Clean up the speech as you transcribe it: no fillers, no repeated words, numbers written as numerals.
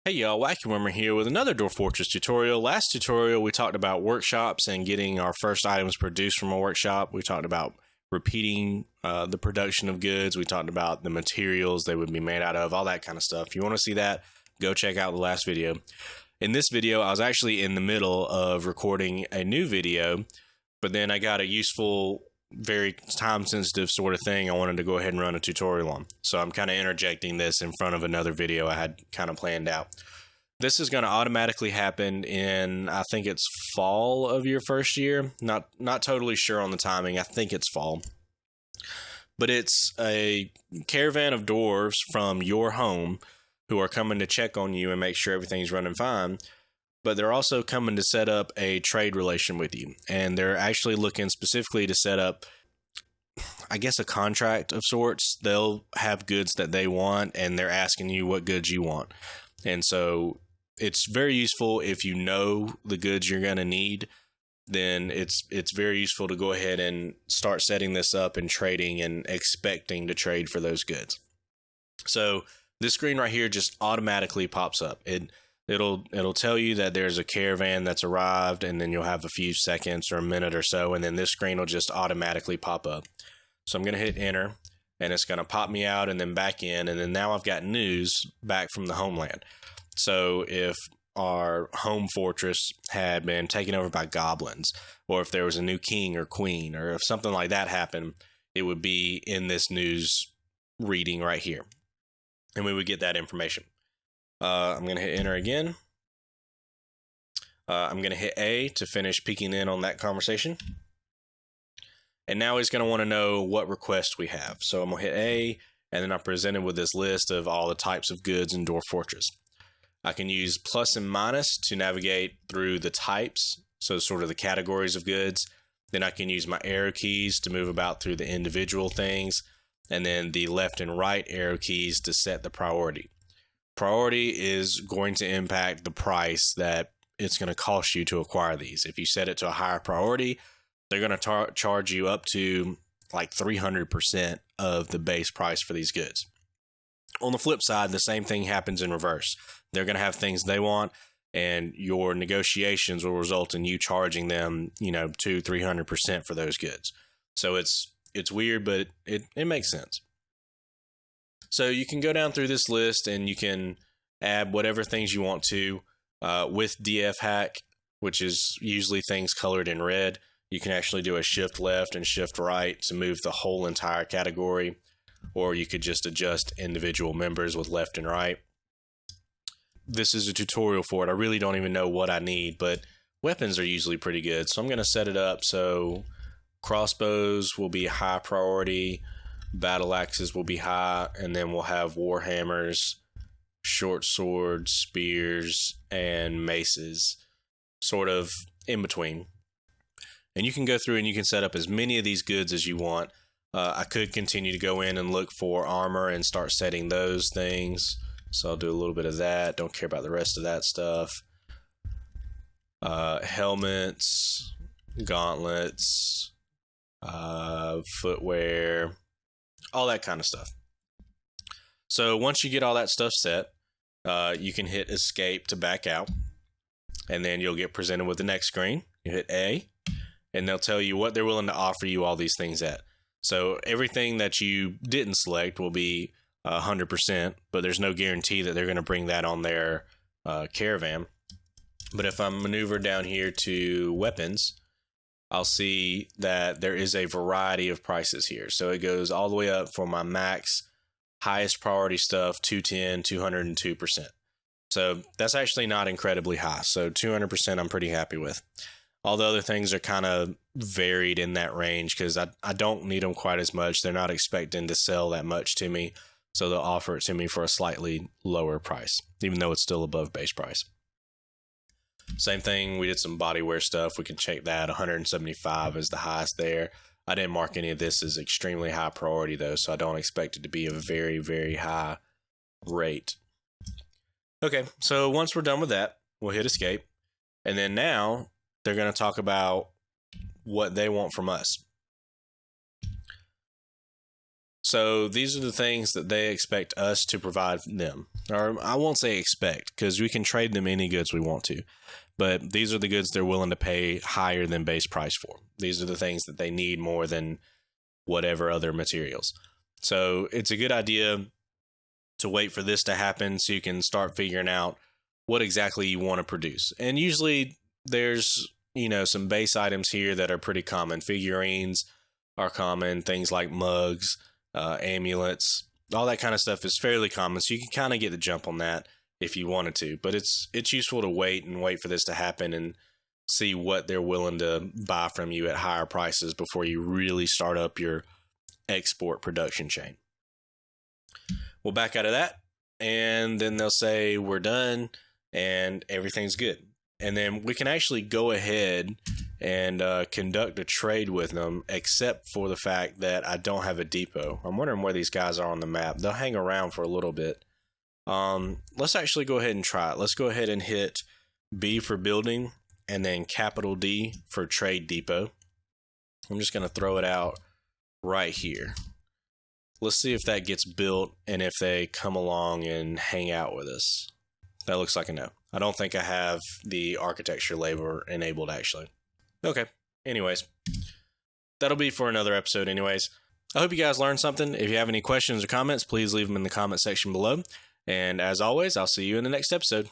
Hey y'all, Wacky here with another Dwarf Fortress tutorial. Last tutorial we talked about workshops and getting our first items produced from a workshop. We talked about repeating the production of goods. We talked about the materials they would be made out of, all that kind of stuff. If you want to see that, go check out the last video. In this video, I was actually in the middle of recording a new video, but then I got a useful, very time-sensitive sort of thing I wanted to go ahead and run a tutorial on. So I'm kind of interjecting this in front of another video I had kind of planned out. This is going to automatically happen in, I think it's fall of your first year. Not totally sure on the timing. I think it's fall. But it's a caravan of dwarves from your home who are coming to check on you and make sure everything's running fine. But they're also coming to set up a trade relation with you. And they're actually looking specifically to set up, I guess, a contract of sorts. They'll have goods that they want, and they're asking you what goods you want. And so it's very useful if you know the goods you're going to need. Then it's very useful to go ahead and start setting this up and trading and expecting to trade for those goods. So this screen right here just automatically pops up. It'll tell you that there's a caravan that's arrived, and then you'll have a few seconds or a minute or so, and then this screen will just automatically pop up. So I'm going to hit enter, and it's going to pop me out and then back in, and then now I've got news back from the homeland. So if our home fortress had been taken over by goblins, or if there was a new king or queen, or if something like that happened, it would be in this news reading right here, and we would get that information. I'm going to hit enter again. I'm going to hit A to finish peeking in on that conversation. And now he's going to want to know what request we have. So I'm going to hit A, and then I'm presented with this list of all the types of goods in Dwarf Fortress. I can use plus and minus to navigate through the types, so sort of the categories of goods. Then I can use my arrow keys to move about through the individual things, and then the left and right arrow keys to set the priority. Priority is going to impact the price that it's going to cost you to acquire these. If you set it to a higher priority, they're going to charge you up to like 300% of the base price for these goods. On the flip side, the same thing happens in reverse. They're going to have things they want, and your negotiations will result in you charging them, 200-300% for those goods. So it's weird, but it makes sense. So you can go down through this list and you can add whatever things you want to with DF hack, which is usually things colored in red. You can actually do a shift left and shift right to move the whole entire category, or you could just adjust individual members with left and right. This is a tutorial for it. I really don't even know what I need, but weapons are usually pretty good. So I'm going to set it up so crossbows will be high priority, battle axes will be high, and then we'll have war hammers, short swords, spears, and maces sort of in between. And you can go through and you can set up as many of these goods as you want. I could continue to go in and look for armor and start setting those things. So I'll do a little bit of that. Don't care about the rest of that stuff. Helmets, gauntlets, footwear, all that kind of stuff. So once you get all that stuff set, you can hit escape to back out, and then you'll get presented with the next screen. You hit A, and they'll tell you what they're willing to offer you all these things at. So everything that you didn't select will be 100%, but there's no guarantee that they're going to bring that on their caravan. But if I'm maneuvered down here to weapons, I'll see that there is a variety of prices here. So it goes all the way up for my max, highest priority stuff, 210, 202%. So that's actually not incredibly high. So 200% I'm pretty happy with. All the other things are kind of varied in that range because I don't need them quite as much. They're not expecting to sell that much to me. So they'll offer it to me for a slightly lower price, even though it's still above base price. Same thing, we did some bodywear stuff. We can check that. 175 is the highest there. I didn't mark any of this as extremely high priority though, so I don't expect it to be a very, very high rate. Okay, so once we're done with that, we'll hit escape. And then now they're going to talk about what they want from us. So these are the things that they expect us to provide them. Or I won't say expect, because we can trade them any goods we want to. But these are the goods they're willing to pay higher than base price for. These are the things that they need more than whatever other materials. So it's a good idea to wait for this to happen so you can start figuring out what exactly you want to produce. And usually there's, some base items here that are pretty common. Figurines are common, things like mugs, amulets, all that kind of stuff is fairly common. So you can kind of get the jump on that if you wanted to. But it's useful to wait for this to happen and see what they're willing to buy from you at higher prices before you really start up your export production chain. We'll back out of that, and then they'll say we're done and everything's good. And then we can actually go ahead and conduct a trade with them, except for the fact that I don't have a depot. I'm wondering where these guys are on the map. They'll hang around for a little bit. Let's actually go ahead and try it. Let's go ahead and hit B for building and then capital D for trade depot. I'm just going to throw it out right here. Let's see if that gets built and if they come along and hang out with us. That looks like a no. I don't think I have the architecture labor enabled actually. Okay. Anyways, that'll be for another episode anyways. I hope you guys learned something. If you have any questions or comments, please leave them in the comment section below. And as always, I'll see you in the next episode.